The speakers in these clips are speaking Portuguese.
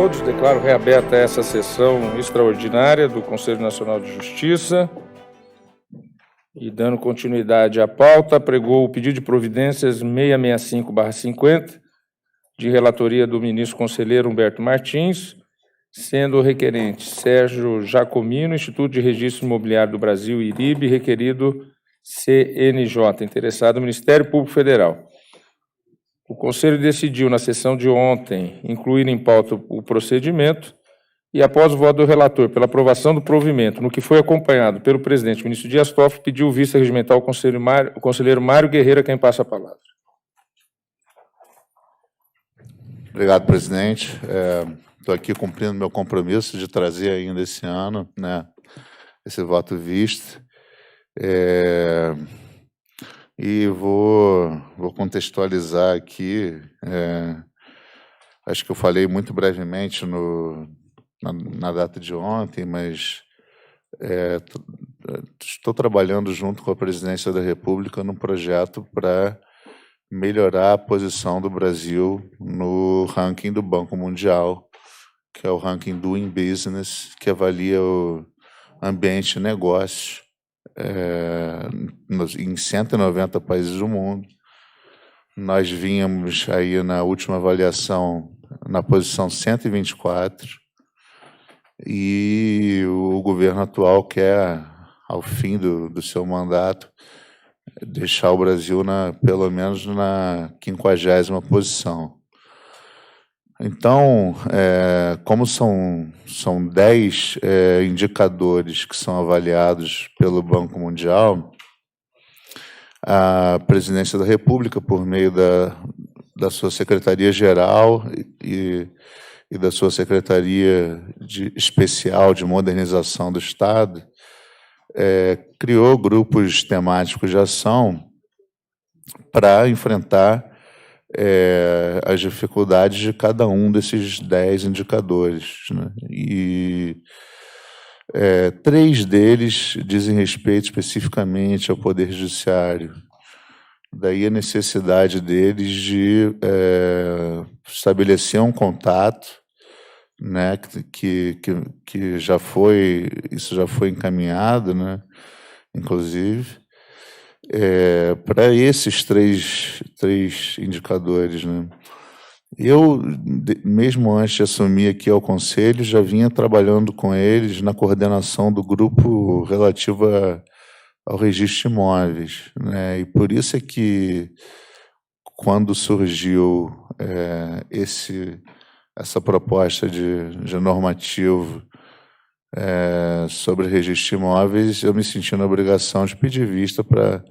todos. Declaro reaberta essa sessão extraordinária do Conselho Nacional de Justiça. E, dando continuidade à pauta, apregou o pedido de providências 665/50, de relatoria do ministro conselheiro Humberto Martins, sendo o requerente Sérgio Jacomino, Instituto de Registro Imobiliário do Brasil, IRIB, requerido CNJ, interessado Ministério Público Federal. O Conselho decidiu, na sessão de ontem, incluir em pauta o procedimento e, após o voto do relator pela aprovação do provimento, no que foi acompanhado pelo presidente, o ministro Dias Toffoli, pediu vista regimental ao conselheiro Mário Guerreiro, a quem passa a palavra. Obrigado, presidente. Estou aqui cumprindo meu compromisso de trazer ainda esse ano, né, esse voto vista. E vou contextualizar aqui. Acho que eu falei muito brevemente na data de ontem, mas estou trabalhando junto com a Presidência da República num projeto para melhorar a posição do Brasil no ranking do Banco Mundial, que é o ranking Doing Business, que avalia o ambiente de negócios em 190 países do mundo. Nós vínhamos aí na última avaliação na posição 124 e o governo atual quer, ao fim do seu mandato, deixar o Brasil pelo menos na 50ª posição. Então, como são 10 indicadores que são avaliados pelo Banco Mundial, a Presidência da República, por meio da sua Secretaria-Geral e da sua Secretaria Especial de Modernização do Estado, criou grupos temáticos de ação para enfrentar as dificuldades de cada um desses 10 indicadores, né? E 3 deles dizem respeito especificamente ao Poder Judiciário. Daí a necessidade deles de estabelecer um contato, né, que isso já foi encaminhado, né, inclusive, para esses três indicadores, né. Eu, mesmo antes de assumir aqui ao Conselho, já vinha trabalhando com eles na coordenação do grupo relativo ao registro de imóveis, né, e por isso é que, quando surgiu essa proposta de normativo sobre registro de imóveis, eu me senti na obrigação de pedir vista para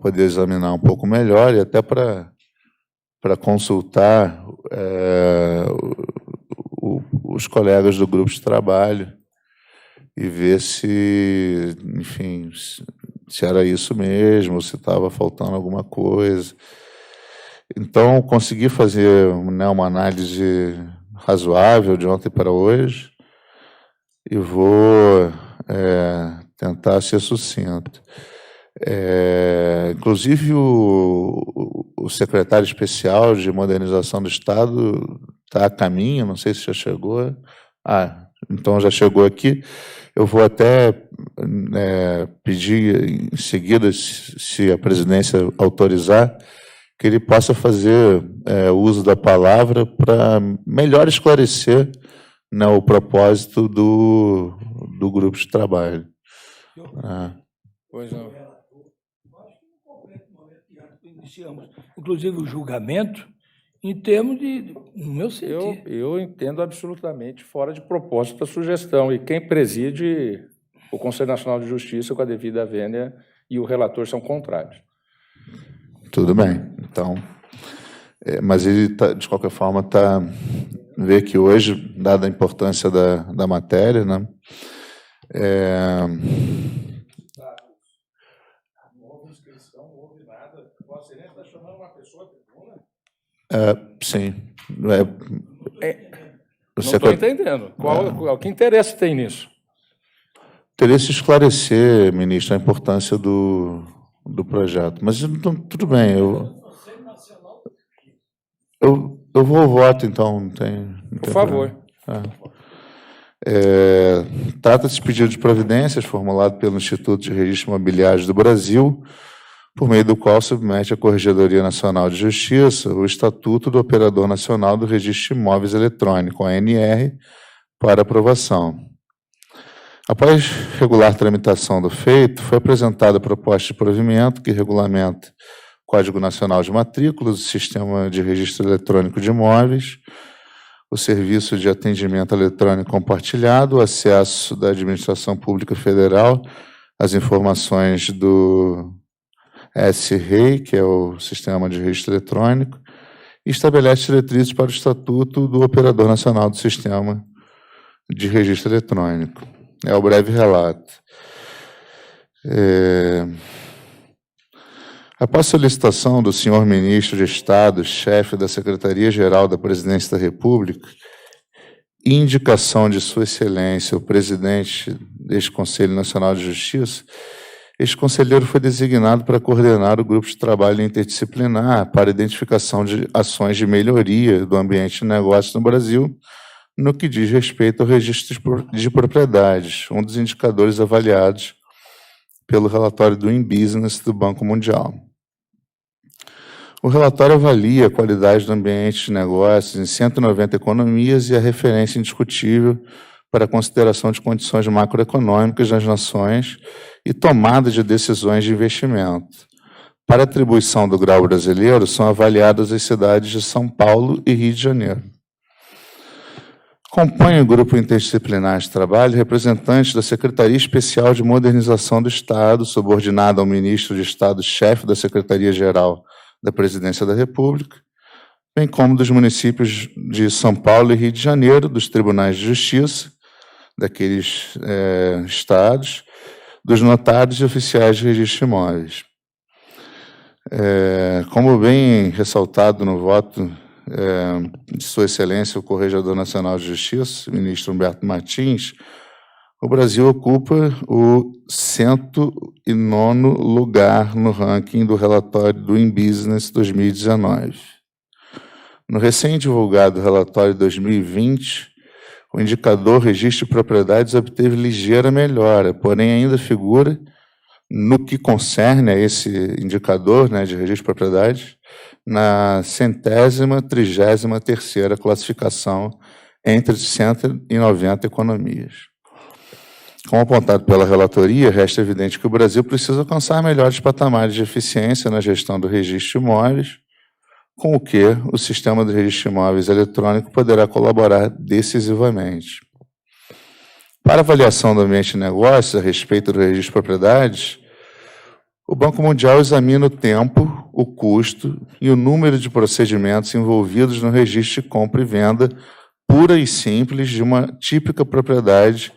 poder examinar um pouco melhor e até para consultar os colegas do grupo de trabalho e ver se, enfim, se era isso mesmo, se estava faltando alguma coisa. Então, consegui fazer, né, uma análise razoável de ontem para hoje e vou tentar ser sucinto. Inclusive, o secretário especial de Modernização do Estado está a caminho, não sei se já chegou. Então já chegou aqui. Eu vou até pedir em seguida, se a presidência autorizar, que ele possa fazer uso da palavra para melhor esclarecer, né, o propósito do grupo de trabalho. Pois não. Iniciamos, inclusive, o julgamento, em termos de, no meu sentido. Eu entendo absolutamente fora de propósito a sugestão, e quem preside o Conselho Nacional de Justiça, com a devida vênia, e o relator são contrários. Tudo bem, então. Mas ele, de qualquer forma, vê que hoje, dada a importância da matéria, né, sim. Não estou entendendo. Qual que interesse tem nisso? Interesse esclarecer, ministro, a importância do projeto. Mas então, tudo bem. Eu vou ao voto, então. Não tem Por favor. Trata-se de pedido de providências formulado pelo Instituto de Registro Imobiliário do Brasil, por meio do qual submete à Corregedoria Nacional de Justiça o Estatuto do Operador Nacional do Registro de Imóveis Eletrônico, ANR, para aprovação. Após regular tramitação do feito, foi apresentada a proposta de provimento que regulamenta o Código Nacional de Matrículas, o Sistema de Registro Eletrônico de Imóveis, o Serviço de Atendimento Eletrônico Compartilhado, o acesso da Administração Pública Federal às informações do SREI, que é o Sistema de Registro Eletrônico, e estabelece diretrizes para o Estatuto do Operador Nacional do Sistema de Registro Eletrônico. É o breve relato. Após solicitação do senhor ministro de Estado, chefe da Secretaria-Geral da Presidência da República, e indicação de Sua Excelência, o presidente deste Conselho Nacional de Justiça, este conselheiro foi designado para coordenar o grupo de trabalho interdisciplinar para identificação de ações de melhoria do ambiente de negócio no Brasil, no que diz respeito ao registro de propriedades, um dos indicadores avaliados pelo relatório do InBusiness do Banco Mundial. O relatório avalia a qualidade do ambiente de negócios em 190 economias e a referência indiscutível para a consideração de condições macroeconômicas das nações e tomada de decisões de investimento. Para atribuição do grau brasileiro, são avaliadas as cidades de São Paulo e Rio de Janeiro. Compõe o grupo interdisciplinar de trabalho representantes da Secretaria Especial de Modernização do Estado, subordinada ao ministro de Estado, chefe da Secretaria-Geral da Presidência da República, bem como dos municípios de São Paulo e Rio de Janeiro, dos tribunais de justiça daqueles estados, dos notários e oficiais de registro de imóveis. Como bem ressaltado no voto de Sua Excelência, o Corregedor Nacional de Justiça, o ministro Humberto Martins, o Brasil ocupa o 109º lugar no ranking do relatório do InBusiness 2019. No recém-divulgado relatório 2020, o indicador registro de propriedades obteve ligeira melhora, porém ainda figura, no que concerne a esse indicador, de registro de propriedades, na 133ª classificação entre 190 economias. Como apontado pela relatoria, resta evidente que o Brasil precisa alcançar melhores patamares de eficiência na gestão do registro de imóveis, com o que o sistema de registro de imóveis eletrônico poderá colaborar decisivamente. Para avaliação do ambiente de negócios a respeito do registro de propriedades, o Banco Mundial examina o tempo, o custo e o número de procedimentos envolvidos no registro de compra e venda pura e simples de uma típica propriedade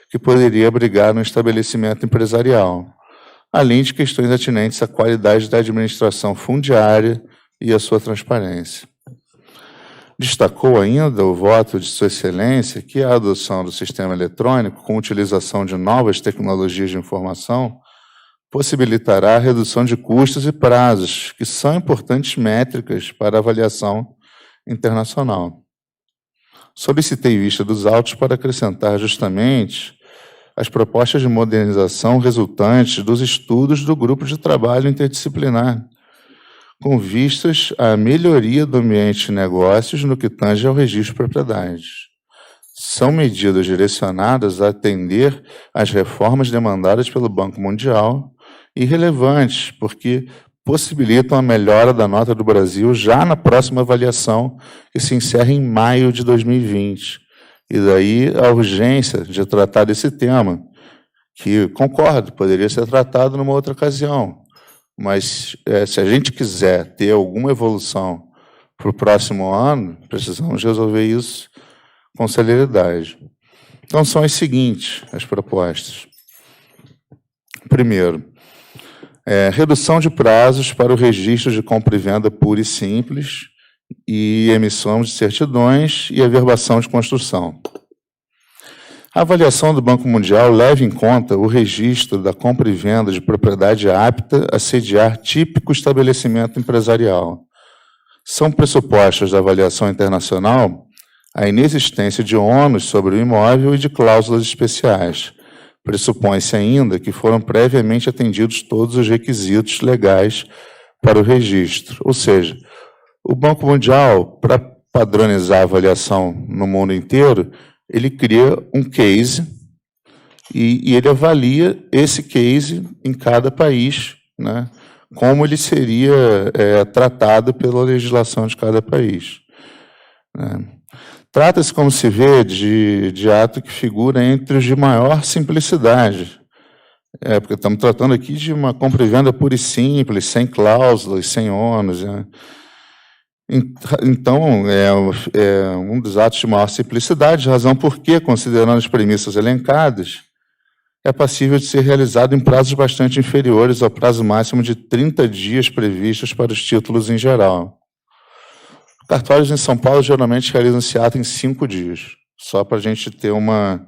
que poderia abrigar no estabelecimento empresarial, além de questões atinentes à qualidade da administração fundiária e à sua transparência. Destacou ainda o voto de Sua Excelência que a adoção do sistema eletrônico, com utilização de novas tecnologias de informação, possibilitará a redução de custos e prazos, que são importantes métricas para a avaliação internacional. Solicitei vista dos autos para acrescentar justamente as propostas de modernização resultantes dos estudos do grupo de trabalho interdisciplinar, com vistas à melhoria do ambiente de negócios no que tange ao registro de propriedades. São medidas direcionadas a atender às reformas demandadas pelo Banco Mundial e relevantes, porque possibilitam a melhora da nota do Brasil já na próxima avaliação, que se encerra em maio de 2020. E daí a urgência de tratar desse tema, que, concordo, poderia ser tratado numa outra ocasião, mas se a gente quiser ter alguma evolução para o próximo ano, precisamos resolver isso com celeridade. Então, são as seguintes, as propostas. Primeiro, redução de prazos para o registro de compra e venda pura e simples e emissão de certidões e averbação de construção. A avaliação do Banco Mundial leva em conta o registro da compra e venda de propriedade apta a sediar típico estabelecimento empresarial. São pressupostos da avaliação internacional a inexistência de ônus sobre o imóvel e de cláusulas especiais. Pressupõe-se ainda que foram previamente atendidos todos os requisitos legais para o registro. Ou seja, o Banco Mundial, para padronizar a avaliação no mundo inteiro, ele cria um case e ele avalia esse case em cada país, né, como ele seria tratado pela legislação de cada país, né. Trata-se, como se vê, de ato que figura entre os de maior simplicidade, porque estamos tratando aqui de uma compra e venda pura e simples, sem cláusulas, sem ônus, né. Então, é um dos atos de maior simplicidade, razão porque, considerando as premissas elencadas, é passível de ser realizado em prazos bastante inferiores ao prazo máximo de 30 dias previstos para os títulos em geral. Cartórios em São Paulo geralmente realizam esse ato em 5 dias, só para a gente ter uma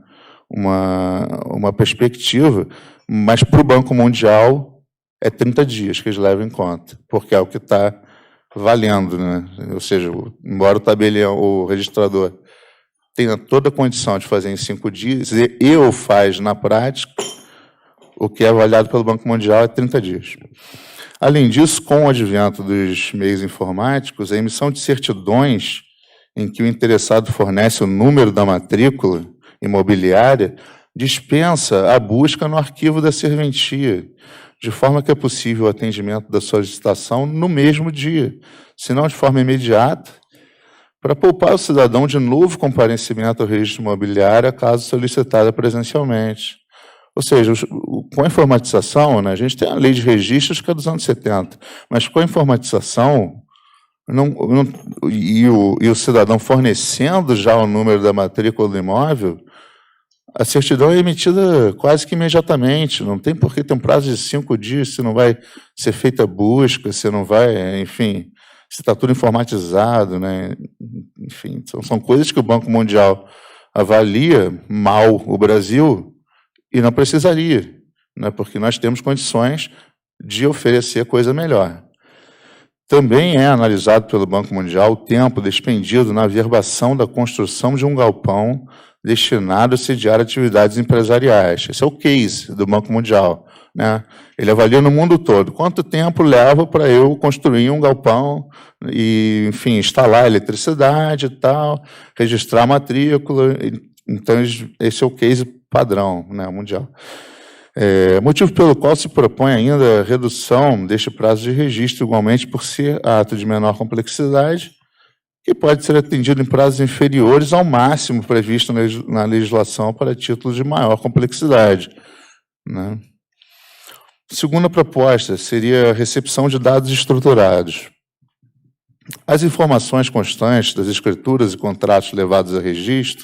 perspectiva, mas para o Banco Mundial é 30 dias que eles levam em conta, porque é o que está valendo, né? Ou seja, embora o tabelião, o registrador, tenha toda a condição de fazer em 5 dias, e o faz na prática, o que é avaliado pelo Banco Mundial é 30 dias. Além disso, com o advento dos meios informáticos, a emissão de certidões em que o interessado fornece o número da matrícula imobiliária dispensa a busca no arquivo da serventia, de forma que é possível o atendimento da solicitação no mesmo dia, se não de forma imediata, para poupar o cidadão de novo comparecimento ao registro imobiliário, caso solicitada presencialmente. Ou seja, com a informatização, né, a gente tem a lei de registros que é dos anos 70, mas com a informatização, e o cidadão fornecendo já o número da matrícula do imóvel, a certidão é emitida quase que imediatamente, não tem por que ter um prazo de 5 dias, se não vai ser feita busca, se não vai, enfim, se está tudo informatizado, né? Enfim, são coisas que o Banco Mundial avalia mal o Brasil e não precisaria, né? Porque nós temos condições de oferecer coisa melhor. Também é analisado pelo Banco Mundial o tempo despendido na averbação da construção de um galpão destinado a sediar atividades empresariais. Esse é o case do Banco Mundial, né? Ele avalia no mundo todo quanto tempo leva para eu construir um galpão e, enfim, instalar eletricidade e tal, registrar a matrícula. Então, esse é o case padrão, né, mundial. Motivo pelo qual se propõe ainda a redução deste prazo de registro, igualmente por ser ato de menor complexidade, que pode ser atendido em prazos inferiores ao máximo previsto na legislação para títulos de maior complexidade, né? Segunda proposta seria a recepção de dados estruturados. As informações constantes das escrituras e contratos levados a registro,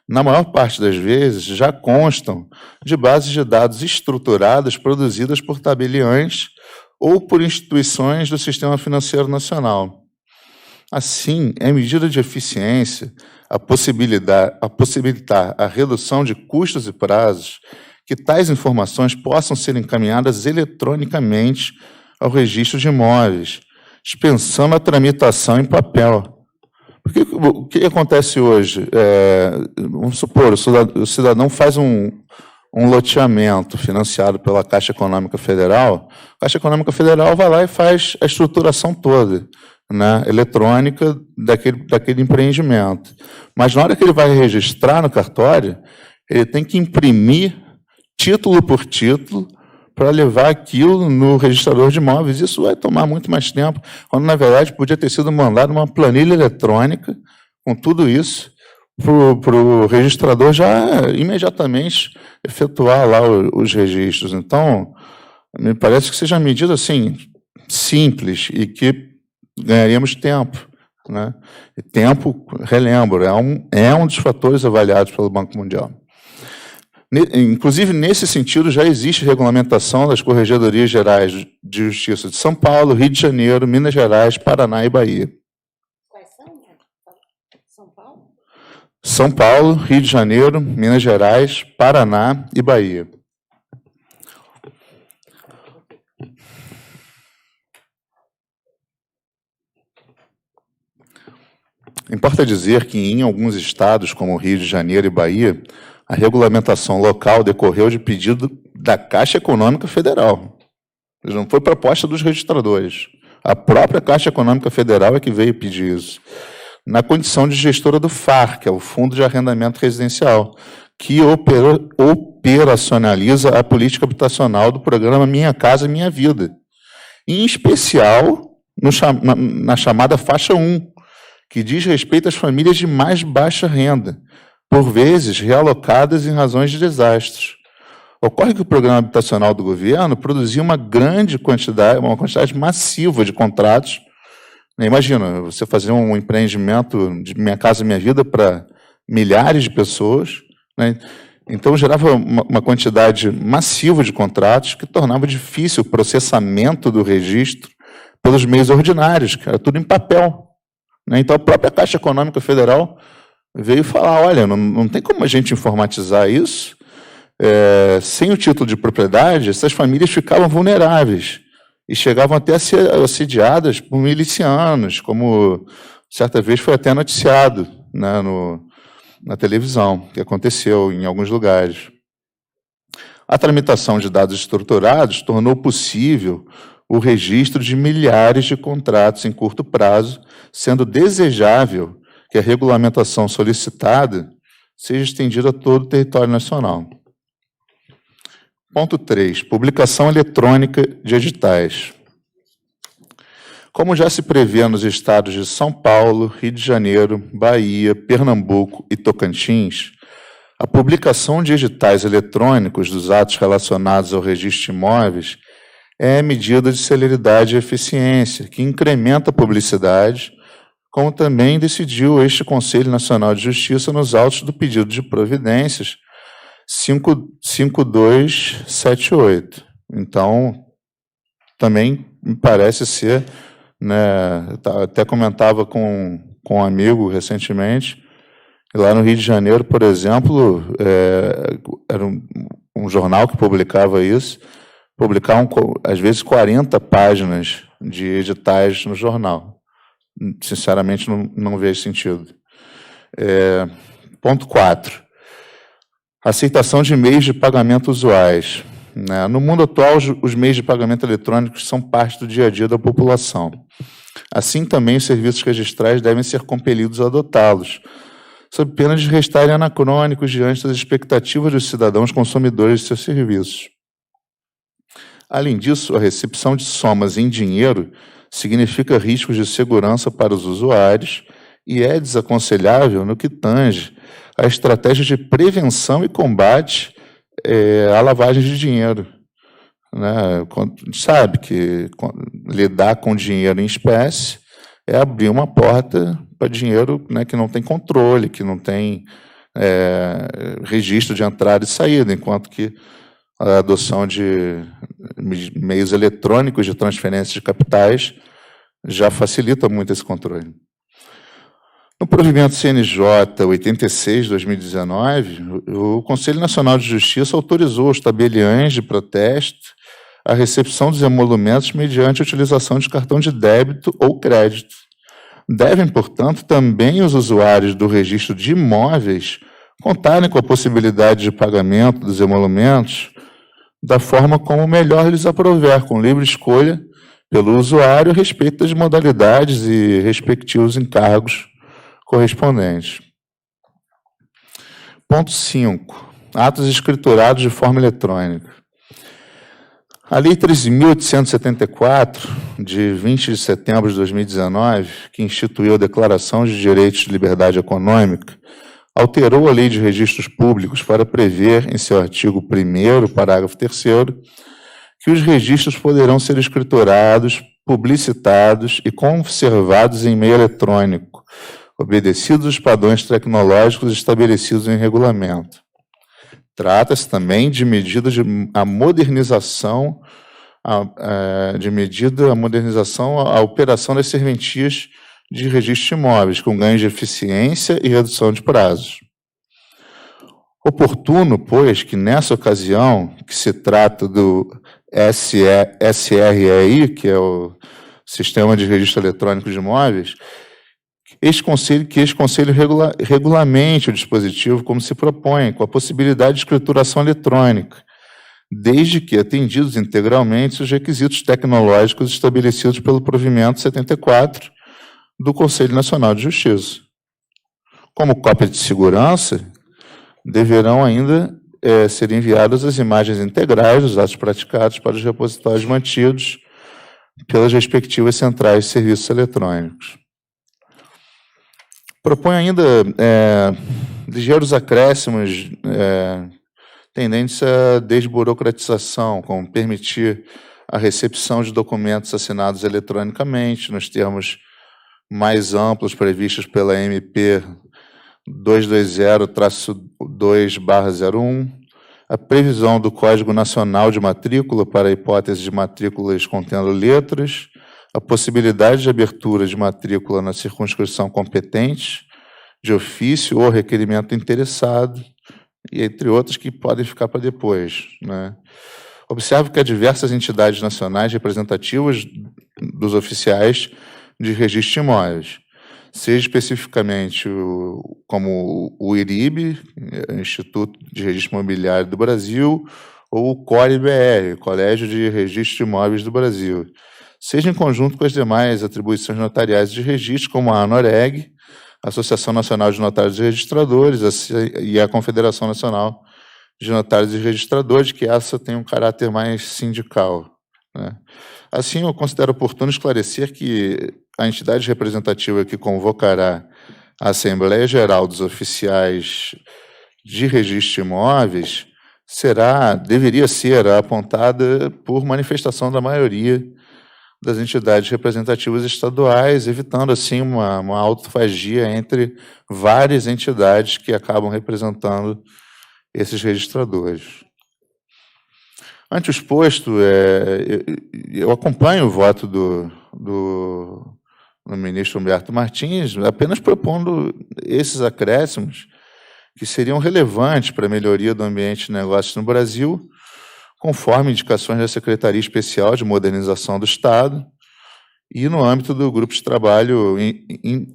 na maior parte das vezes, já constam de bases de dados estruturadas produzidas por tabeliães ou por instituições do Sistema Financeiro Nacional. Assim, é medida de eficiência a possibilitar a redução de custos e prazos que tais informações possam ser encaminhadas eletronicamente ao registro de imóveis, dispensando a tramitação em papel. Porque o que acontece hoje? Vamos supor, o cidadão faz um loteamento financiado pela Caixa Econômica Federal, a Caixa Econômica Federal vai lá e faz a estruturação toda, né, eletrônica daquele empreendimento. Mas na hora que ele vai registrar no cartório, ele tem que imprimir título por título para levar aquilo no registrador de imóveis. Isso vai tomar muito mais tempo, quando, na verdade, podia ter sido mandado uma planilha eletrônica com tudo isso para o registrador já imediatamente efetuar lá os registros. Então, me parece que seja uma medida assim, simples e que ganharíamos tempo, né? E tempo, relembro, é um dos fatores avaliados pelo Banco Mundial. Inclusive, nesse sentido, já existe regulamentação das Corregedorias Gerais de Justiça de São Paulo, Rio de Janeiro, Minas Gerais, Paraná e Bahia. Quais são? São Paulo? São Paulo, Rio de Janeiro, Minas Gerais, Paraná e Bahia. Importa dizer que, em alguns estados, como Rio de Janeiro e Bahia, a regulamentação local decorreu de pedido da Caixa Econômica Federal. Não foi proposta dos registradores. A própria Caixa Econômica Federal é que veio pedir isso, na condição de gestora do FAR, que é o Fundo de Arrendamento Residencial, que operacionaliza a política habitacional do programa Minha Casa Minha Vida, em especial na chamada faixa 1, que diz respeito às famílias de mais baixa renda, por vezes realocadas em razões de desastres. Ocorre que o programa habitacional do governo produzia uma quantidade massiva de contratos. Imagina, você fazer um empreendimento de Minha Casa Minha Vida para milhares de pessoas, né? Então, gerava uma quantidade massiva de contratos que tornava difícil o processamento do registro pelos meios ordinários, que era tudo em papel, né? Então, a própria Caixa Econômica Federal veio falar, olha, não tem como a gente informatizar isso, sem o título de propriedade, essas famílias ficavam vulneráveis e chegavam até a ser assediadas por milicianos, como certa vez foi até noticiado, né, na televisão, que aconteceu em alguns lugares. A tramitação de dados estruturados tornou possível o registro de milhares de contratos em curto prazo, sendo desejável que a regulamentação solicitada seja estendida a todo o território nacional. Ponto 3. Publicação eletrônica de editais. Como já se prevê nos estados de São Paulo, Rio de Janeiro, Bahia, Pernambuco e Tocantins, a publicação de editais eletrônicos dos atos relacionados ao registro de imóveis é medida de celeridade e eficiência, que incrementa a publicidade, como também decidiu este Conselho Nacional de Justiça nos autos do pedido de providências 5278. Então, também me parece ser, né, até comentava com um amigo recentemente, lá no Rio de Janeiro, por exemplo, era um jornal que publicava isso, publicavam, às vezes, 40 páginas de editais no jornal. Sinceramente, não vejo sentido. Ponto 4. Aceitação de meios de pagamento usuais. No mundo atual, os meios de pagamento eletrônicos são parte do dia a dia da população. Assim, também, os serviços registrais devem ser compelidos a adotá-los, sob pena de restarem anacrônicos diante das expectativas dos cidadãos consumidores de seus serviços. Além disso, a recepção de somas em dinheiro significa riscos de segurança para os usuários e é desaconselhável no que tange a estratégia de prevenção e combate à lavagem de dinheiro. A gente sabe que lidar com dinheiro em espécie é abrir uma porta para dinheiro, né, que não tem controle, que não tem registro de entrada e saída, enquanto que a adoção de meios eletrônicos de transferência de capitais já facilita muito esse controle. No provimento CNJ 86, 2019, o Conselho Nacional de Justiça autorizou os tabeliães de protesto a recepção dos emolumentos mediante a utilização de cartão de débito ou crédito. Devem, portanto, também os usuários do registro de imóveis contarem com a possibilidade de pagamento dos emolumentos da forma como melhor lhes aprouver, com livre escolha pelo usuário a respeito das modalidades e respectivos encargos correspondentes. Ponto 5. Atos escriturados de forma eletrônica. A Lei 13.874, de 20 de setembro de 2019, que instituiu a Declaração de Direitos de Liberdade Econômica, alterou a Lei de Registros Públicos para prever, em seu artigo 1º, parágrafo 3º, que os registros poderão ser escriturados, publicitados e conservados em meio eletrônico, obedecidos os padrões tecnológicos estabelecidos em regulamento. Trata-se também de medida a modernização à operação das serventias de registro de imóveis, com ganhos de eficiência e redução de prazos. Oportuno, pois, que nessa ocasião, que se trata do SREI, que é o Sistema de Registro Eletrônico de Imóveis, que este Conselho regulamente o dispositivo como se propõe, com a possibilidade de escrituração eletrônica, desde que atendidos integralmente os requisitos tecnológicos estabelecidos pelo provimento 74 do Conselho Nacional de Justiça. Como cópia de segurança, deverão ainda ser enviadas as imagens integrais dos atos praticados para os repositórios mantidos pelas respectivas centrais de serviços eletrônicos. Propõe ainda ligeiros acréscimos tendentes à desburocratização, como permitir a recepção de documentos assinados eletronicamente, nos termos mais amplos previstos pela MP 220-2/01, a previsão do Código Nacional de Matrícula para a hipótese de matrículas contendo letras, a possibilidade de abertura de matrícula na circunscrição competente, de ofício ou requerimento interessado, e entre outros que podem ficar para depois, né? Observo que há diversas entidades nacionais representativas dos oficiais de registro de imóveis, seja especificamente como o IRIB, Instituto de Registro Imobiliário do Brasil, ou o CORE-BR, Colégio de Registro de Imóveis do Brasil, seja em conjunto com as demais atribuições notariais de registro, como a ANOREG, Associação Nacional de Notários e Registradores, e a Confederação Nacional de Notários e Registradores, que essa tem um caráter mais sindical, né? Assim, eu considero oportuno esclarecer que a entidade representativa que convocará a Assembleia Geral dos Oficiais de Registro de Imóveis deveria ser apontada por manifestação da maioria das entidades representativas estaduais, evitando, assim, uma autofagia entre várias entidades que acabam representando esses registradores. Ante o exposto, eu acompanho o voto do ministro Humberto Martins, apenas propondo esses acréscimos que seriam relevantes para a melhoria do ambiente de negócios no Brasil, conforme indicações da Secretaria Especial de Modernização do Estado e no âmbito do Grupo de Trabalho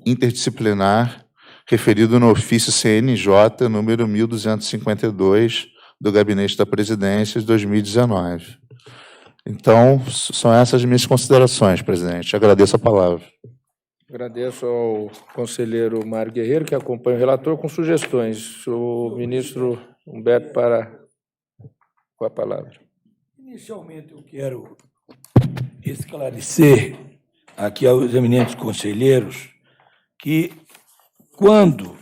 Interdisciplinar referido no ofício CNJ número 1252 do Gabinete da Presidência de 2019. Então, são essas minhas considerações, presidente. Agradeço a palavra. Agradeço ao conselheiro Mário Guerreiro, que acompanha o relator, com sugestões. O ministro Humberto com a palavra. Inicialmente, eu quero esclarecer aqui aos eminentes conselheiros que, quando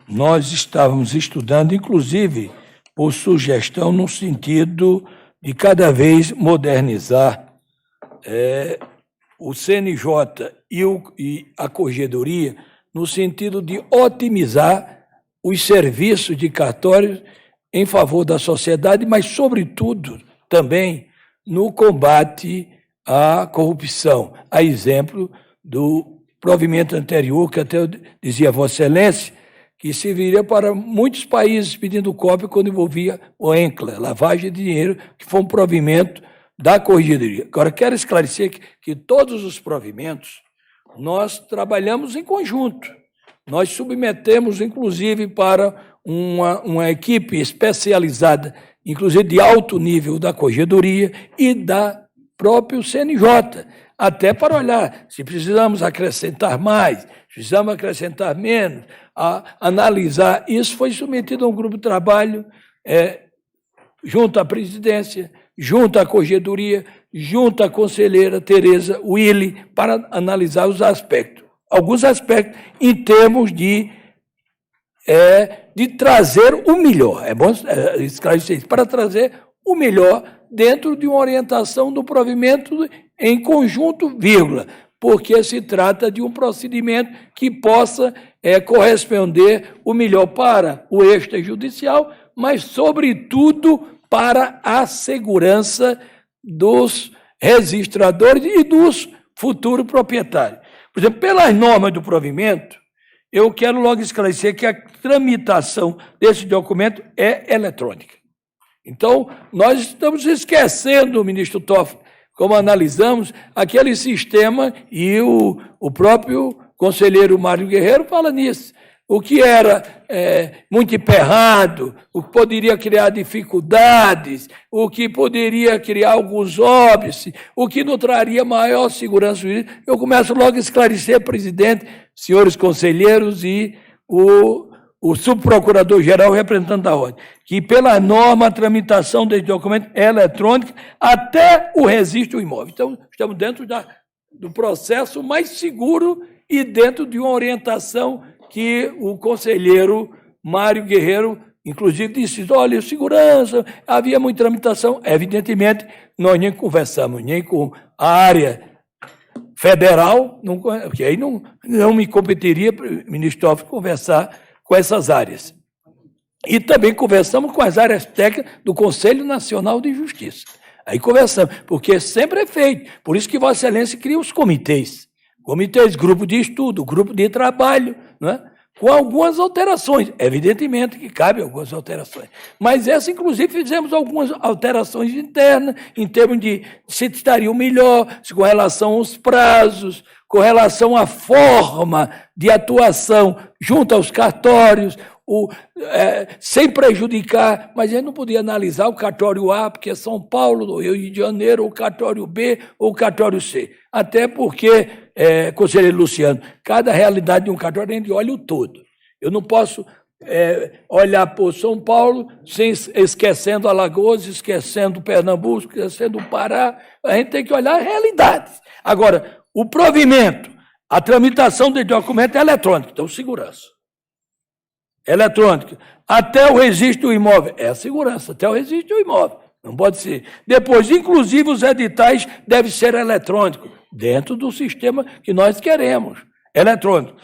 nós estávamos estudando, inclusive por sugestão no sentido de cada vez modernizar o CNJ e a Corregedoria, no sentido de otimizar os serviços de cartórios em favor da sociedade, mas, sobretudo, também no combate à corrupção. A exemplo do provimento anterior, que até eu dizia a Vossa Excelência, que serviria para muitos países pedindo cópia quando envolvia o ENCLA, lavagem de dinheiro, que foi um provimento da Corregedoria. Agora, quero esclarecer que todos os provimentos nós trabalhamos em conjunto. Nós submetemos, inclusive, para uma equipe especializada, inclusive de alto nível da Corregedoria e da próprio CNJ, até para olhar se precisamos acrescentar mais, se precisamos acrescentar menos, analisar. Isso foi submetido a um grupo de trabalho junto à presidência, junto à Corregedoria, junto à conselheira Tereza Willy, para analisar os aspectos. Alguns aspectos em termos de trazer o melhor. É bom esclarecer isso, para trazer o melhor dentro de uma orientação do provimento em conjunto, vírgula, porque se trata de um procedimento que possa corresponder o melhor para o extrajudicial, mas, sobretudo, para a segurança dos registradores e dos futuros proprietários. Por exemplo, pelas normas do provimento, eu quero logo esclarecer que a tramitação desse documento é eletrônica. Então, nós estamos esquecendo, ministro Toffoli, como analisamos, aquele sistema, e o próprio conselheiro Mário Guerreiro fala nisso. O que era muito emperrado, o que poderia criar dificuldades, o que poderia criar alguns óbices, o que não traria maior segurança jurídica. Eu começo logo a esclarecer, presidente, senhores conselheiros e o subprocurador-geral representante da ordem, que pela norma a tramitação desse documento é eletrônica até o registro do imóvel. Então, estamos dentro do processo mais seguro e dentro de uma orientação que o conselheiro Mário Guerreiro, inclusive, disse, olha, segurança, havia muita tramitação. Evidentemente, nós nem conversamos, nem com a área federal, porque aí não me competiria, ministro Toffoli, conversar com essas áreas. E também conversamos com as áreas técnicas do Conselho Nacional de Justiça. Aí conversamos, porque sempre é feito. Por isso que Vossa Excelência cria os comitês. Comitês, grupo de estudo, grupo de trabalho, não é? Com algumas alterações. Evidentemente que cabe algumas alterações. Mas essa, inclusive, fizemos algumas alterações internas, em termos de se estaria melhor, se com relação aos prazos, com relação à forma de atuação junto aos cartórios, sem prejudicar, mas ele não podia analisar o cartório A, porque é São Paulo, do Rio de Janeiro, ou o cartório B, ou o cartório C. Até porque, conselheiro Luciano, cada realidade de um cartório a gente olha o todo. Eu não posso olhar por São Paulo esquecendo Alagoas, esquecendo Pernambuco, esquecendo o Pará. A gente tem que olhar a realidade. Agora, o provimento, a tramitação de documento é eletrônica, então segurança. Eletrônica. Até o registro do imóvel. É a segurança, até o registro do imóvel. Não pode ser. Depois, inclusive, os editais devem ser eletrônicos, dentro do sistema que nós queremos. Eletrônico.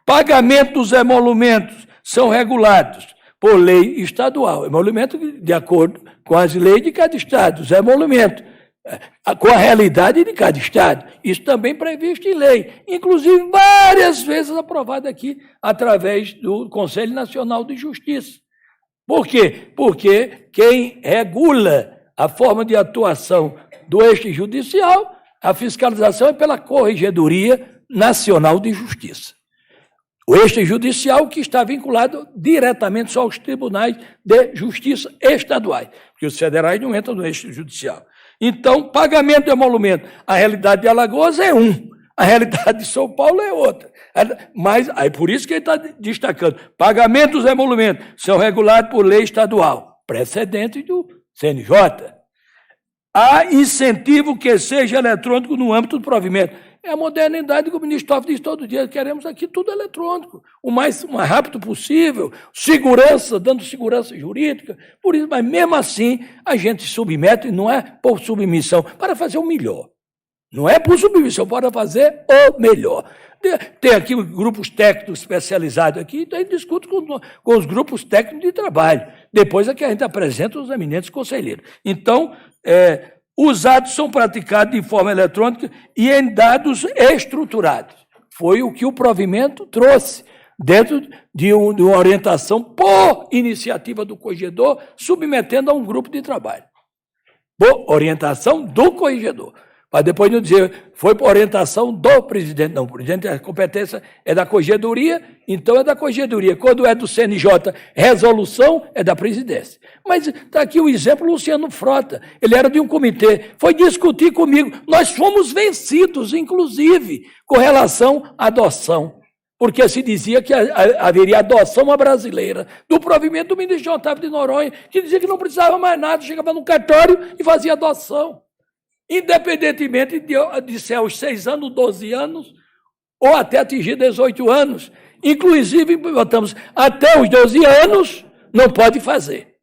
Pagamento dos emolumentos são regulados por lei estadual. Emolumento de acordo com as leis de cada estado. Os emolumentos com a realidade de cada estado. Isso também previsto em lei, inclusive várias vezes aprovado aqui através do Conselho Nacional de Justiça. Por quê? Porque quem regula a forma de atuação do eixo judicial, a fiscalização é pela Corregedoria Nacional de Justiça. O eixo judicial que está vinculado diretamente só aos tribunais de justiça estaduais, porque os federais não entram no eixo judicial. Então, pagamento de emolumento. A realidade de Alagoas é a realidade de São Paulo é outra. Mas, aí por isso que ele está destacando, pagamento dos emolumentos são regulados por lei estadual, precedente do CNJ. Há incentivo que seja eletrônico no âmbito do provimento. É a modernidade que o ministro Toffoli diz todo dia, queremos aqui tudo eletrônico, o mais rápido possível, segurança, dando segurança jurídica, por isso, mas mesmo assim a gente submete, não é por submissão, para fazer o melhor. Não é por submissão, para fazer o melhor. Tem aqui grupos técnicos especializados aqui, então a gente discute com os grupos técnicos de trabalho. Depois é que a gente apresenta os eminentes conselheiros. Então, os atos são praticados de forma eletrônica e em dados estruturados. Foi o que o provimento trouxe, dentro de uma orientação por iniciativa do corregedor, submetendo a um grupo de trabalho. Por orientação do corregedor. Para depois não dizer, foi por orientação do presidente. Não, o presidente, a competência é da corregedoria, então é da corregedoria. Quando é do CNJ, resolução é da presidência. Mas está aqui o exemplo, Luciano Frota. Ele era de um comitê, foi discutir comigo. Nós fomos vencidos, inclusive, com relação à adoção. Porque se dizia que haveria adoção à brasileira, do provimento do ministro Otávio de Noronha, que dizia que não precisava mais nada, chegava no cartório e fazia adoção. Independentemente de ser aos 6 anos, 12 anos, ou até atingir 18 anos. Inclusive, botamos até os 12 anos, não pode fazer.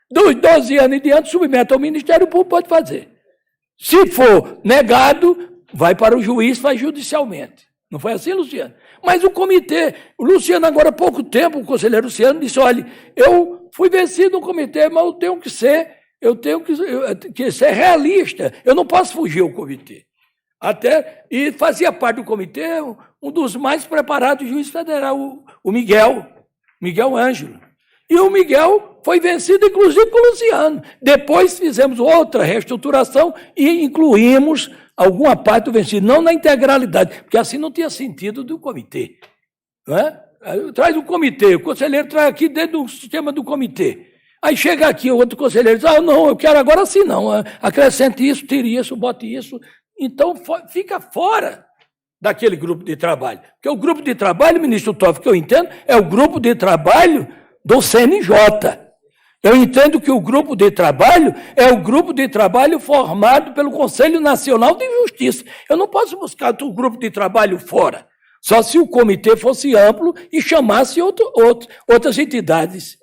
Dos 12 anos em diante, submete ao Ministério Público, pode fazer. Se for negado, vai para o juiz, faz judicialmente. Não foi assim, Luciano? Mas o comitê, o Luciano agora há pouco tempo, o conselheiro Luciano disse, olha, eu fui vencido no comitê, mas eu tenho que ser realista, eu não posso fugir ao comitê. E fazia parte do comitê um dos mais preparados juízes federais, o Miguel Ângelo. E o Miguel foi vencido, inclusive, com o Luciano. Depois fizemos outra reestruturação e incluímos alguma parte do vencido, não na integralidade, porque assim não tinha sentido do comitê. Não é? Traz o comitê, o conselheiro traz aqui dentro do sistema do comitê. Aí chega aqui o outro conselheiro diz, não, eu quero agora assim, não. Acrescente isso, tire isso, bote isso. Então, fica fora daquele grupo de trabalho. Porque o grupo de trabalho, ministro Toffoli, que eu entendo, é o grupo de trabalho do CNJ. Eu entendo que o grupo de trabalho é o grupo de trabalho formado pelo Conselho Nacional de Justiça. Eu não posso buscar o grupo de trabalho fora, só se o comitê fosse amplo e chamasse outras entidades.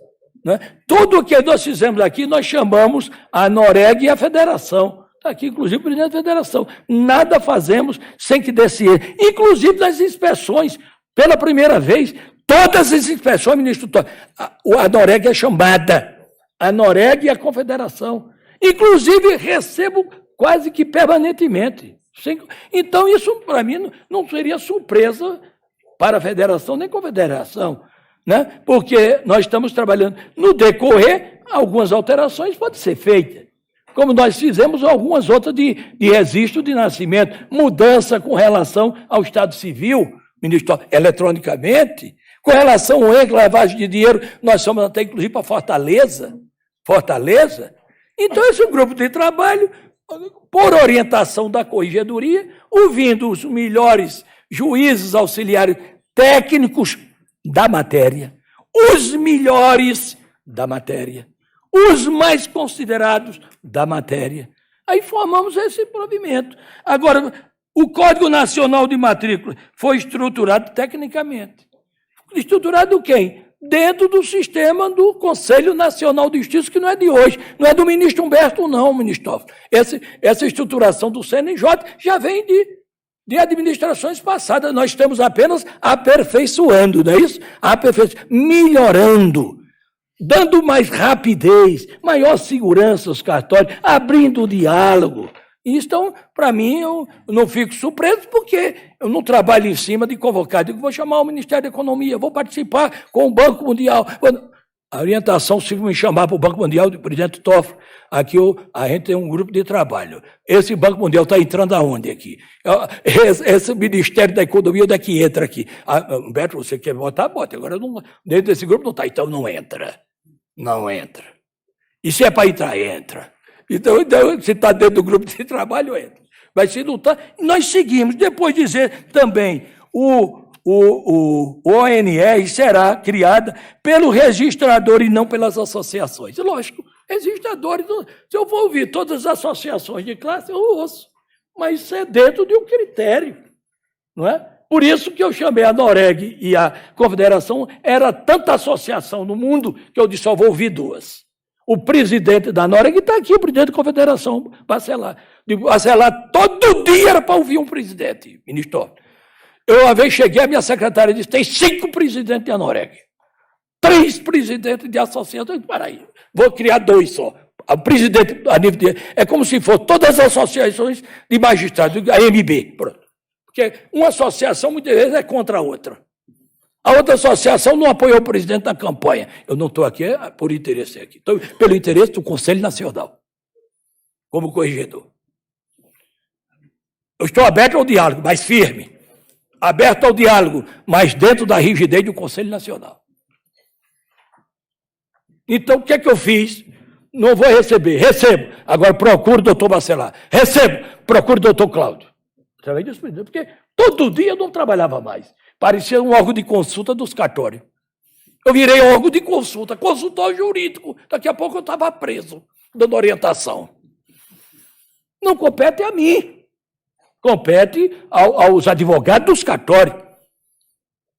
Né? Tudo o que nós fizemos aqui, nós chamamos a Noreg e a Federação. Está aqui, inclusive, o presidente da Federação. Nada fazemos sem que desse ele. Inclusive nas inspeções, pela primeira vez, todas as inspeções, ministro Toffoli, a Noreg é chamada. A Noreg e a Confederação. Inclusive, recebo quase que permanentemente. Então, isso, para mim, não seria surpresa para a Federação nem Confederação. Né? Porque nós estamos trabalhando. No decorrer, algumas alterações podem ser feitas. Como nós fizemos algumas outras de registro de nascimento, mudança com relação ao Estado Civil, ministro, eletronicamente, com relação ao lavagem de dinheiro, nós somos até, inclusive, para Fortaleza. Então, esse grupo de trabalho, por orientação da Corregedoria, ouvindo os melhores juízes auxiliares técnicos da matéria, os melhores da matéria, os mais considerados da matéria. Aí formamos esse provimento. Agora, o Código Nacional de Matrícula foi estruturado tecnicamente. Estruturado quem? Dentro do sistema do Conselho Nacional de Justiça, que não é de hoje, não é do ministro Humberto, não, ministro Toffoli. Essa estruturação do CNJ já vem de administrações passadas. Nós estamos apenas aperfeiçoando, não é isso? Melhorando, dando mais rapidez, maior segurança aos cartórios, abrindo o diálogo. Então, para mim, eu não fico surpreso, porque eu não trabalho em cima de convocar. Digo, vou chamar o Ministério da Economia, vou participar com o Banco Mundial. A orientação, se me chamar para o Banco Mundial, do presidente Toffoli, aqui a gente tem um grupo de trabalho. Esse Banco Mundial está entrando aonde aqui? Esse Ministério da Economia, onde é que entra aqui? Humberto, você quer votar? Bota. Agora, dentro desse grupo não está. Então, não entra. Não entra. E se é para entrar, entra. Então, se está dentro do grupo de trabalho, entra. Mas se não está, nós seguimos. Depois dizer também, o ONR será criada pelo registrador e não pelas associações. Lógico, registradores, se eu vou ouvir todas as associações de classe, eu ouço. Mas isso é dentro de um critério. Não é? Por isso que eu chamei a Noreg e a Confederação, era tanta associação no mundo que eu disse, só vou ouvir duas. O presidente da Noreg está aqui, o presidente da Confederação, Bacelar. Bacelar todo dia era para ouvir um presidente, ministro Toffoli. Eu, uma vez cheguei, a minha secretária disse, tem 5 presidentes da Noreg, 3 presidentes de associações. Para aí, vou criar 2 só. O presidente, a nível de... É como se fosse todas as associações de magistrados, a AMB. Pronto. Porque uma associação, muitas vezes, é contra a outra. A outra associação não apoiou o presidente na campanha. Eu não estou aqui por interesse aqui. Estou pelo interesse do Conselho Nacional, como corregedor. Eu estou aberto ao diálogo, mas firme. Aberto ao diálogo, mas dentro da rigidez do Conselho Nacional. Então, o que é que eu fiz? Não vou receber. Recebo. Agora procuro o doutor Bacelar. Recebo. Procuro o doutor Cláudio. Através disso, porque todo dia eu não trabalhava mais. Parecia um órgão de consulta dos cartórios. Eu virei órgão de consulta, consultor jurídico. Daqui a pouco eu estava preso, dando orientação. Não compete a mim. Compete aos advogados dos cartórios.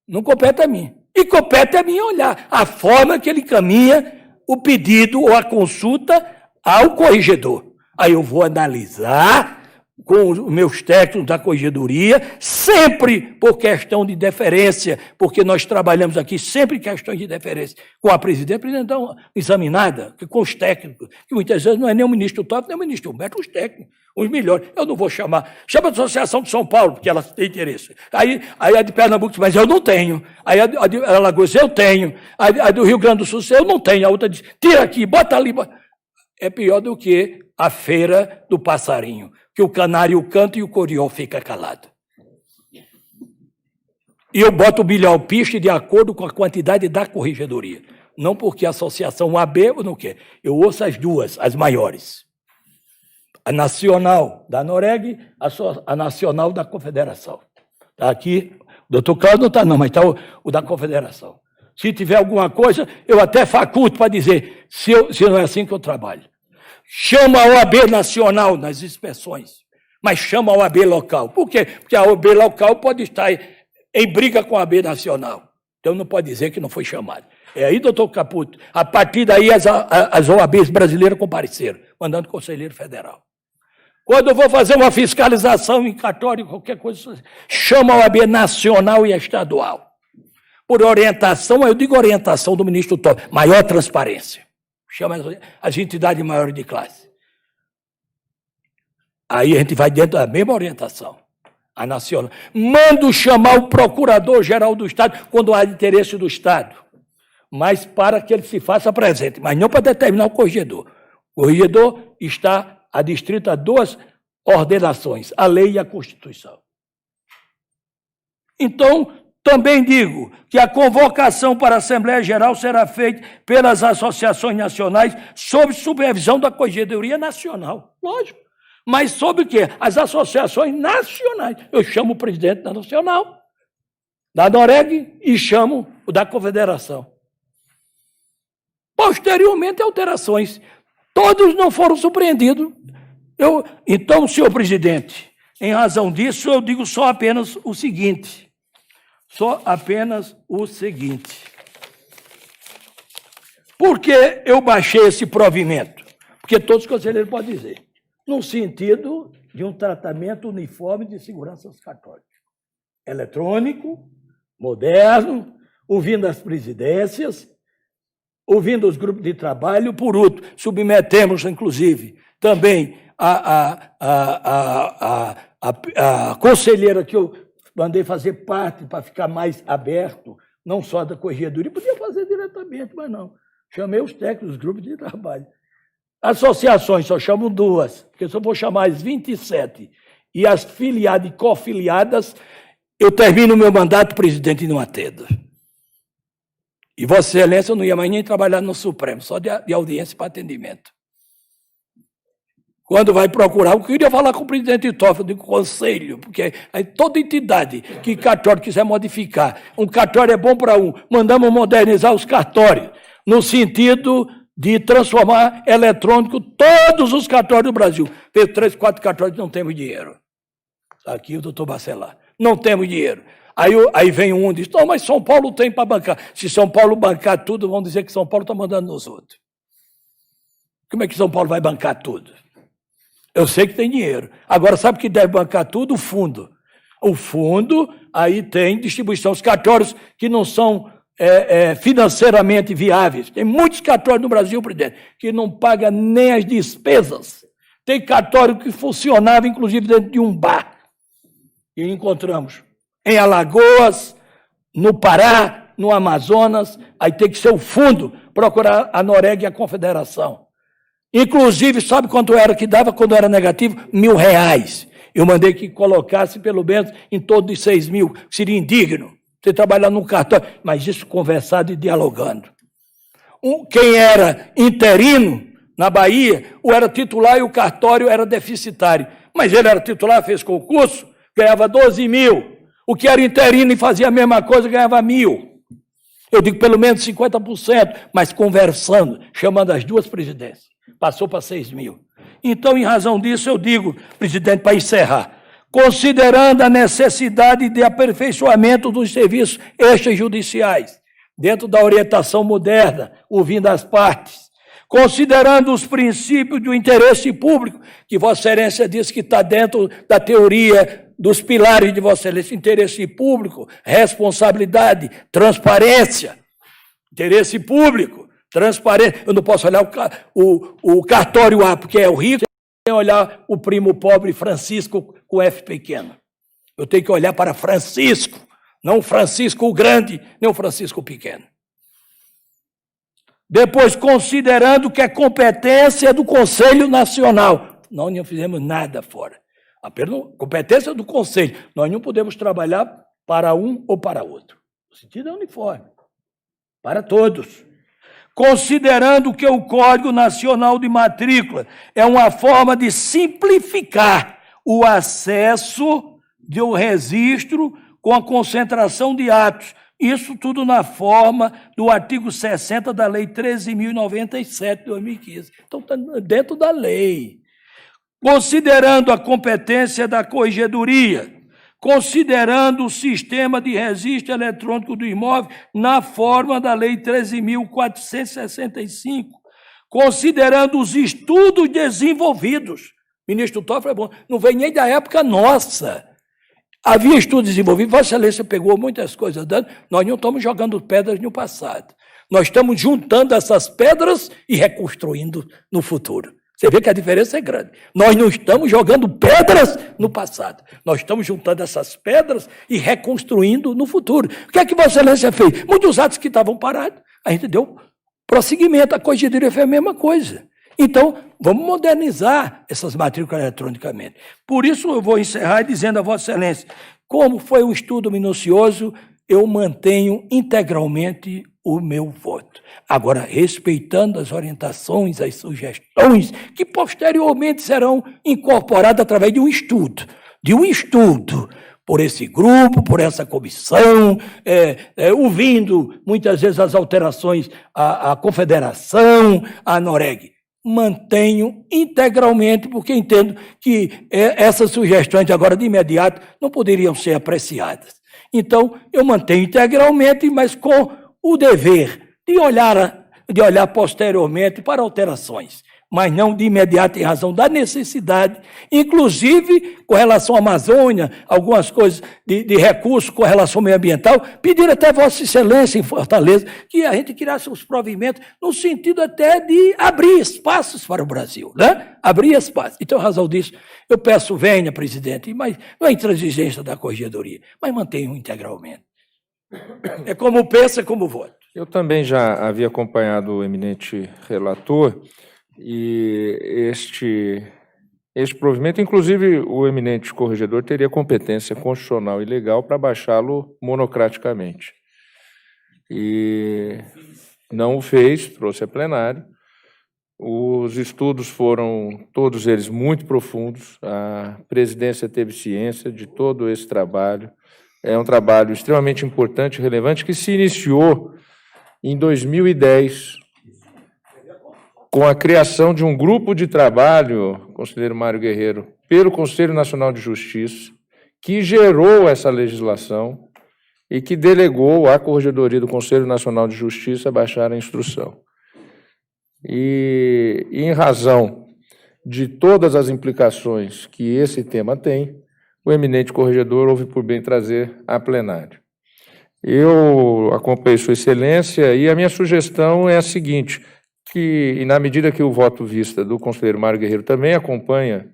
Não compete a mim. E compete a mim olhar a forma que ele caminha o pedido ou a consulta ao corregedor. Aí eu vou analisar com os meus técnicos da corregedoria, sempre por questão de deferência, porque nós trabalhamos aqui sempre em questões de deferência com a presidente dá uma examinada, com os técnicos, que muitas vezes não é nem o ministro Toffoli, nem o ministro Humberto, os técnicos, os melhores. Eu não vou chama a Associação de São Paulo, porque ela tem interesse. Aí a de Pernambuco, mas eu não tenho. Aí a de Alagoas, eu tenho. A do Rio Grande do Sul, eu não tenho. A outra diz, tira aqui, bota ali. É pior do que a feira do passarinho, que o canário canta e o coriol fica calado. E eu boto o bilhão-piste de acordo com a quantidade da corregedoria. Não porque a associação AB ou não quer. Eu ouço as duas, as maiores. A nacional da Noreg, a nacional da Confederação. Está aqui, o doutor Cláudio não está não, mas está o da Confederação. Se tiver alguma coisa, eu até faculto para dizer se não é assim que eu trabalho. Chama a OAB nacional nas inspeções, mas chama a OAB local. Por quê? Porque a OAB local pode estar em briga com a OAB nacional. Então não pode dizer que não foi chamado. É aí, doutor Caputo, a partir daí as OABs brasileiras compareceram, mandando conselheiro federal. Quando eu vou fazer uma fiscalização em cartório, qualquer coisa, chama a OAB nacional e estadual. Por orientação, eu digo orientação do ministro Toffoli, maior transparência. Chama as entidades maiores de classe. Aí a gente vai dentro da mesma orientação, a nacional. Mando chamar o procurador-geral do Estado quando há interesse do Estado, mas para que ele se faça presente, mas não para determinar o corregedor. O corregedor está adstrito a duas ordenações, a lei e a Constituição. Então, também digo que a convocação para a Assembleia Geral será feita pelas associações nacionais sob supervisão da Corregedoria Nacional. Lógico. Mas sob o quê? As associações nacionais. Eu chamo o presidente da Nacional, da Noreg, e chamo o da Confederação. Posteriormente, alterações. Todos não foram surpreendidos. Então, senhor presidente, em razão disso, eu digo só apenas o seguinte. Por que eu baixei esse provimento? Porque todos os conselheiros podem dizer. No sentido de um tratamento uniforme de segurança dos cartórios. Eletrônico, moderno, ouvindo as presidências, ouvindo os grupos de trabalho. Por último, submetemos, inclusive, também a conselheira que eu mandei fazer parte para ficar mais aberto, não só da corregedoria, podia fazer diretamente, mas não. Chamei os técnicos, os grupos de trabalho. Associações, só chamo duas, porque se eu vou chamar as 27 e as filiadas e cofiliadas, eu termino o meu mandato, presidente, e não atendo. E Vossa Excelência, eu não ia mais nem trabalhar no Supremo, só de audiência para atendimento. Quando vai procurar, eu queria falar com o presidente Toffoli do conselho, porque toda entidade que cartório quiser modificar, um cartório é bom para mandamos modernizar os cartórios, no sentido de transformar eletrônico todos os cartórios do Brasil. Fez 3, 4 cartórios, não temos dinheiro. Aqui o doutor Bacelar, não temos dinheiro. Aí vem um e diz, não, mas São Paulo tem para bancar. Se São Paulo bancar tudo, vão dizer que São Paulo está mandando nos outros. Como é que São Paulo vai bancar tudo? Eu sei que tem dinheiro. Agora, sabe que deve bancar tudo? O fundo. O fundo, aí tem distribuição. Os cartórios que não são financeiramente viáveis. Tem muitos cartórios no Brasil, presidente, que não pagam nem as despesas. Tem cartório que funcionava, inclusive, dentro de um bar. E encontramos em Alagoas, no Pará, no Amazonas. Aí tem que ser o fundo, procurar a Noreg e a Confederação. Inclusive, sabe quanto era que dava quando era negativo? R$1.000. Eu mandei que colocasse pelo menos em torno de 6.000, seria indigno você trabalhar num cartório, mas isso conversado e dialogando. Quem era interino na Bahia, ou era titular e o cartório era deficitário. Mas ele era titular, fez concurso, ganhava 12.000. O que era interino e fazia a mesma coisa, ganhava 1.000. Eu digo pelo menos 50%, mas conversando, chamando as duas presidências. Passou para 6.000. Então, em razão disso, eu digo, presidente, para encerrar, considerando a necessidade de aperfeiçoamento dos serviços extrajudiciais, dentro da orientação moderna, ouvindo as partes, considerando os princípios do interesse público, que Vossa Excelência disse que está dentro da teoria dos pilares de Vossa Excelência, interesse público, responsabilidade, transparência, interesse público, transparência. Eu não posso olhar o cartório A, porque é o rico, sem olhar o primo pobre Francisco com F pequeno. Eu tenho que olhar para Francisco, não Francisco o grande, nem o Francisco o pequeno. Depois, considerando que a competência é do Conselho Nacional. Nós não fizemos nada fora. Apenas competência do Conselho. Nós não podemos trabalhar para um ou para outro. O sentido é uniforme. Para todos. Considerando que o Código Nacional de Matrícula é uma forma de simplificar o acesso do registro com a concentração de atos. Isso tudo na forma do artigo 60 da Lei 13.097 de 2015. Então, está dentro da lei. Considerando a competência da Corregedoria, considerando o sistema de registro eletrônico do imóvel na forma da Lei 13.465, considerando os estudos desenvolvidos. O ministro Toffoli é bom, não vem nem da época nossa. Havia estudos desenvolvidos, Vossa Excelência pegou muitas coisas dando, nós não estamos jogando pedras no passado. Nós estamos juntando essas pedras e reconstruindo no futuro. Você vê que a diferença é grande. Nós não estamos jogando pedras no passado. Nós estamos juntando essas pedras e reconstruindo no futuro. O que é que Vossa Excelência fez? Muitos atos que estavam parados, a gente deu prosseguimento. A Corregedoria fez a mesma coisa. Então, vamos modernizar essas matrículas eletronicamente. Por isso, eu vou encerrar dizendo a Vossa Excelência, como foi um estudo minucioso, eu mantenho integralmente o meu voto. Agora, respeitando as orientações, as sugestões, que posteriormente serão incorporadas através de um estudo. Por esse grupo, por essa comissão, ouvindo muitas vezes as alterações à Confederação, à Noreg. Mantenho integralmente, porque entendo que essas sugestões agora de imediato não poderiam ser apreciadas. Então, eu mantenho integralmente, mas com o dever de olhar posteriormente para alterações, mas não de imediato em razão da necessidade, inclusive com relação à Amazônia, algumas coisas de recursos com relação ao meio ambiental, pedir até Vossa Excelência em Fortaleza que a gente criasse os provimentos no sentido até de abrir espaços para o Brasil, né? Abrir espaços. Então, em razão disso, eu peço, venha, presidente, mas não é intransigência da Corregedoria, mas mantenham integralmente. É como pensa, é como voto. Eu também já havia acompanhado o eminente relator e este provimento, inclusive o eminente corregedor teria competência constitucional e legal para baixá-lo monocraticamente. E não o fez, trouxe a plenário. Os estudos foram, todos eles, muito profundos. A presidência teve ciência de todo esse trabalho. É um trabalho extremamente importante e relevante que se iniciou em 2010, com a criação de um grupo de trabalho, conselheiro Mário Guerreiro, pelo Conselho Nacional de Justiça, que gerou essa legislação e que delegou à Corregedoria do Conselho Nacional de Justiça a baixar a instrução. E em razão de todas as implicações que esse tema tem, o eminente corregedor houve por bem trazer a plenário. Eu acompanhei Sua Excelência e a minha sugestão é a seguinte, que, na medida que o voto vista do conselheiro Mário Guerreiro também acompanha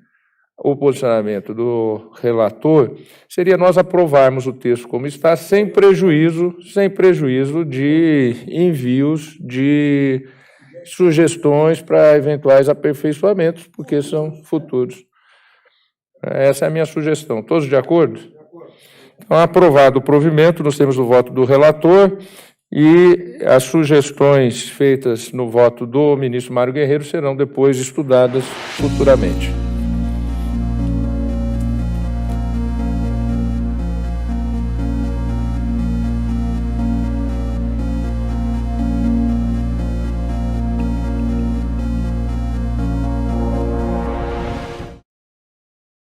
o posicionamento do relator, seria nós aprovarmos o texto como está, sem prejuízo de envios de sugestões para eventuais aperfeiçoamentos, porque são futuros. Essa é a minha sugestão. Todos de acordo? Então, aprovado o provimento, nós temos o voto do relator e as sugestões feitas no voto do ministro Mário Guerreiro serão depois estudadas futuramente.